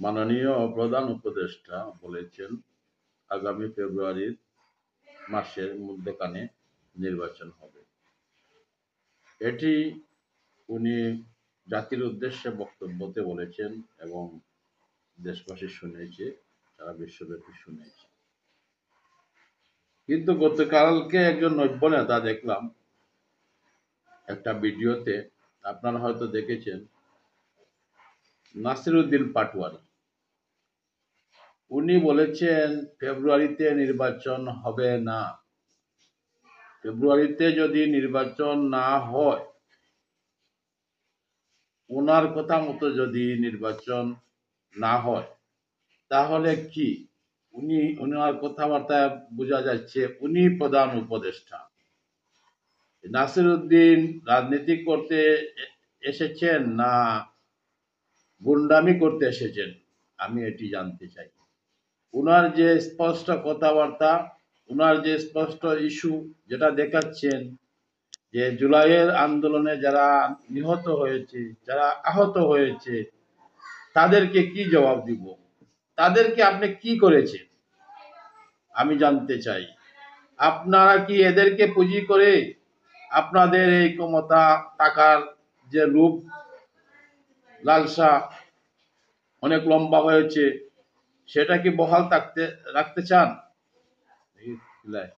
মাননীয় প্রধান উপদেষ্টা বলেছেন আগামী ফেব্রুয়ারি মাসের মধ্যখানে নির্বাচন হবে। এটি উনি জাতির উদ্দেশ্যে বক্তব্যতে বলেছেন এবং দেশবাসী শুনেছে, সারা বিশ্বব্যাপী শুনেছে। কিন্তু গতকালকে একজন নব্য নেতা দেখলাম একটা ভিডিওতে, আপনারা হয়তো দেখেছেন, নাসিরউদ্দিন পাটোয়ারি উনি বলেছেন ফেব্রুয়ারিতে নির্বাচন হবে না। ফেব্রুয়ারিতে যদি নির্বাচন না হয়, ওনার কথা মতো যদি নির্বাচন না হয়, তাহলে কি ওনার কথাবার্তায় বোঝা যাচ্ছে উনি প্রধান উপদেষ্টা। নাসিরউদ্দিন রাজনীতি করতে এসেছেন না গুন্ডামি করতে এসেছেন, আমি এটি জানতে চাই। উনার যে স্পষ্ট কথাবার্তা, উনার যে স্পষ্ট ইস্যু যেটা দেখাচ্ছেন, যে জুলাইয়ের আন্দোলনে যারা নিহত হয়েছে, যারা আহত হয়েছে, তাদেরকে কি জবাব দিব, তাদেরকে আপনি কি করেছেন আমি জানতে চাই। আপনারা কি এদেরকে পুঁজি করে আপনাদের এই ক্ষমতা, টাকার যে রূপ লালসা অনেক লম্বা হয়েছে, সেটা কি বহাল রাখতে চান?